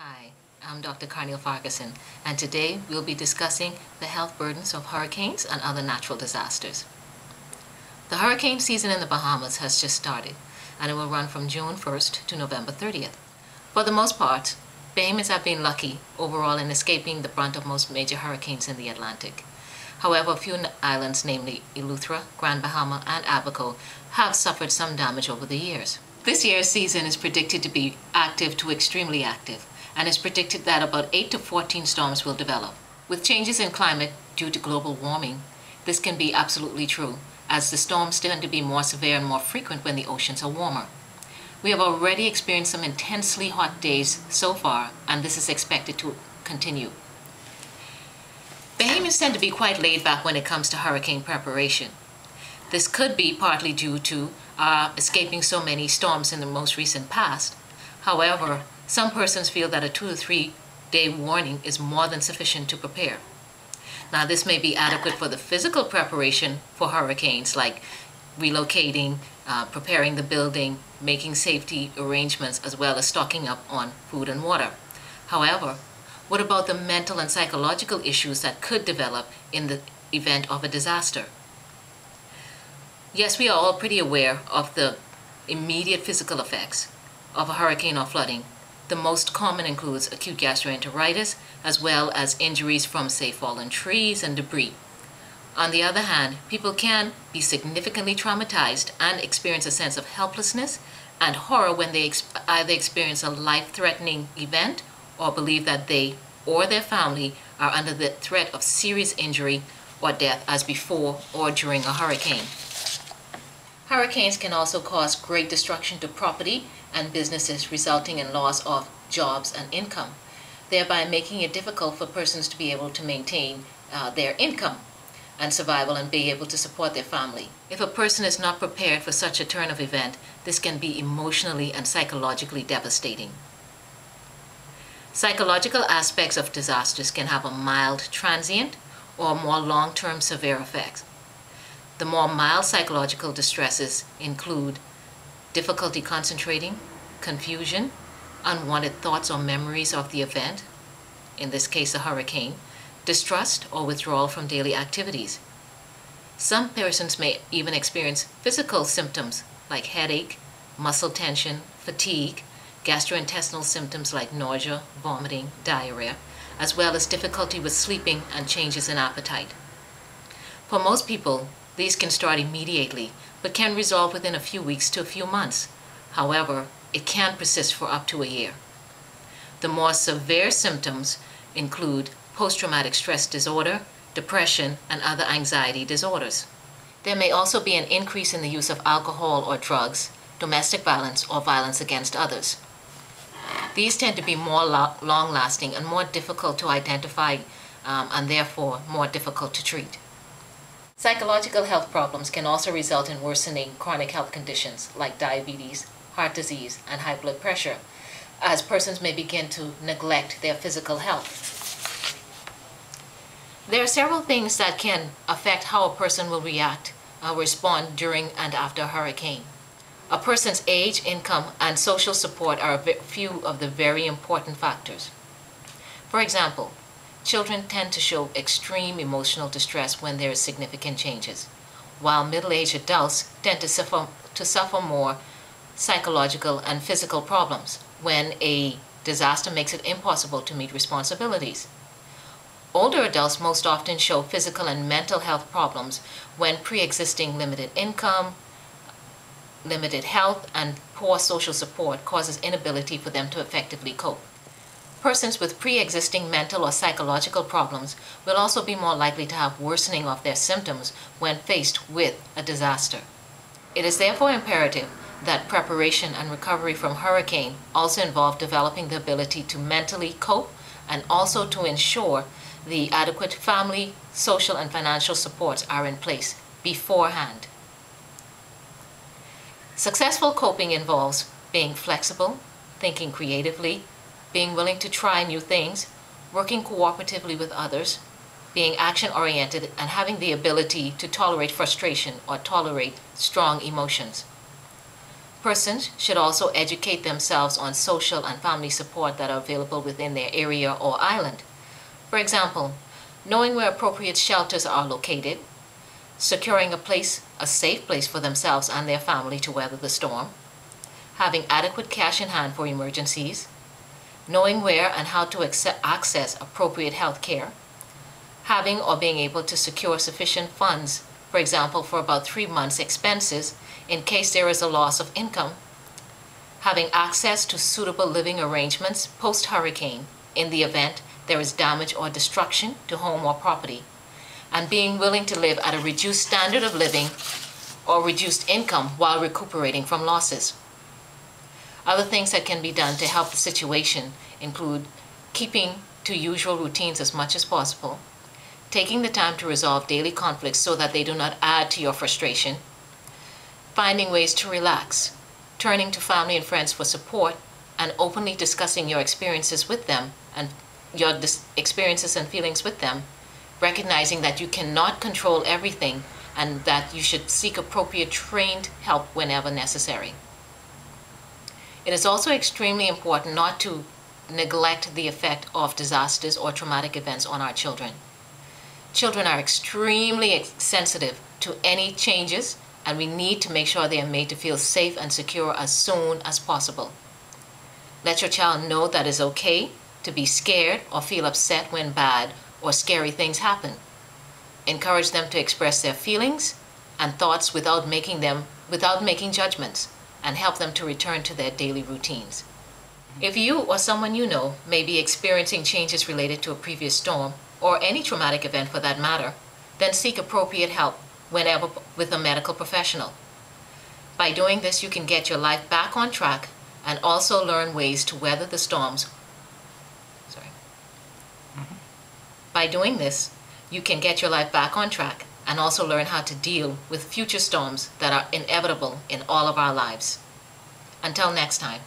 Hi, I'm Dr. Carneal Farquharson, and today we'll be discussing the health burdens of hurricanes and other natural disasters. The hurricane season in the Bahamas has just started, and it will run from June 1st to November 30th. For the most part, Bahamians have been lucky overall in escaping the brunt of most major hurricanes in the Atlantic. However, a few islands, namely Eleuthera, Grand Bahama, and Abaco, have suffered some damage over the years. This year's season is predicted to be active to extremely active, and it's predicted that about 8 to 14 storms will develop. With changes in climate due to global warming, this can be absolutely true, as the storms tend to be more severe and more frequent when the oceans are warmer. We have already experienced some intensely hot days so far, and this is expected to continue. Bahamians tend to be quite laid back when it comes to hurricane preparation. This could be partly due to escaping so many storms in the most recent past. However, some persons feel that a 2 to 3 day warning is more than sufficient to prepare. Now, this may be adequate for the physical preparation for hurricanes, like relocating, preparing the building, making safety arrangements, as well as stocking up on food and water. However, what about the mental and psychological issues that could develop in the event of a disaster? Yes, we are all pretty aware of the immediate physical effects of a hurricane or flooding. The most common includes acute gastroenteritis, as well as injuries from, say, fallen trees and debris. On the other hand, people can be significantly traumatized and experience a sense of helplessness and horror when they either experience a life-threatening event or believe that they or their family are under the threat of serious injury or death as before or during a hurricane. Hurricanes can also cause great destruction to property and businesses, resulting in loss of jobs and income, thereby making it difficult for persons to be able to maintain their income and survival and be able to support their family. If a person is not prepared for such a turn of event, this can be emotionally and psychologically devastating. Psychological aspects of disasters can have a mild, transient, or more long-term severe effects. The more mild psychological distresses include difficulty concentrating, confusion, unwanted thoughts or memories of the event, in this case a hurricane, distrust or withdrawal from daily activities. Some persons may even experience physical symptoms like headache, muscle tension, fatigue, gastrointestinal symptoms like nausea, vomiting, diarrhea, as well as difficulty with sleeping and changes in appetite. For most people, these can start immediately, but can resolve within a few weeks to a few months. However, it can persist for up to a year. The more severe symptoms include post-traumatic stress disorder, depression, and other anxiety disorders. There may also be an increase in the use of alcohol or drugs, domestic violence, or violence against others. These tend to be more long-lasting and more difficult to identify and therefore more difficult to treat. Psychological health problems can also result in worsening chronic health conditions like diabetes, heart disease, and high blood pressure, as persons may begin to neglect their physical health. There are several things that can affect how a person will respond during and after a hurricane. A person's age, income, and social support are a few of the very important factors. For example, children tend to show extreme emotional distress when there is significant changes, while middle-aged adults tend to suffer more psychological and physical problems when a disaster makes it impossible to meet responsibilities. Older adults most often show physical and mental health problems when pre-existing limited income, limited health, and poor social support causes inability for them to effectively cope. Persons with pre-existing mental or psychological problems will also be more likely to have worsening of their symptoms when faced with a disaster. It is therefore imperative that preparation and recovery from hurricane also involve developing the ability to mentally cope and also to ensure the adequate family, social, and financial supports are in place beforehand. Successful coping involves being flexible, thinking creatively, being willing to try new things, working cooperatively with others, being action-oriented, and having the ability to tolerate frustration or tolerate strong emotions. Persons should also educate themselves on social and family support that are available within their area or island. For example, knowing where appropriate shelters are located, securing a safe place for themselves and their family to weather the storm, having adequate cash in hand for emergencies, knowing where and how to access appropriate health care, having or being able to secure sufficient funds, for example, for about 3 months' expenses in case there is a loss of income, having access to suitable living arrangements post-hurricane in the event there is damage or destruction to home or property, and being willing to live at a reduced standard of living or reduced income while recuperating from losses. Other things that can be done to help the situation include keeping to usual routines as much as possible, taking the time to resolve daily conflicts so that they do not add to your frustration, finding ways to relax, turning to family and friends for support, and openly discussing your experiences with them and your experiences and feelings with them, recognizing that you cannot control everything and that you should seek appropriate trained help whenever necessary. It is also extremely important not to neglect the effect of disasters or traumatic events on our children. Children are extremely sensitive to any changes, and we need to make sure they are made to feel safe and secure as soon as possible. Let your child know that it's okay to be scared or feel upset when bad or scary things happen. Encourage them to express their feelings and thoughts without making judgments, and help them to return to their daily routines. If you or someone you know may be experiencing changes related to a previous storm, or any traumatic event for that matter, then seek appropriate help whenever with a medical professional. By doing this, you can get your life back on track and also learn ways to weather the storms. By doing this, you can get your life back on track and also learn how to deal with future storms that are inevitable in all of our lives. Until next time.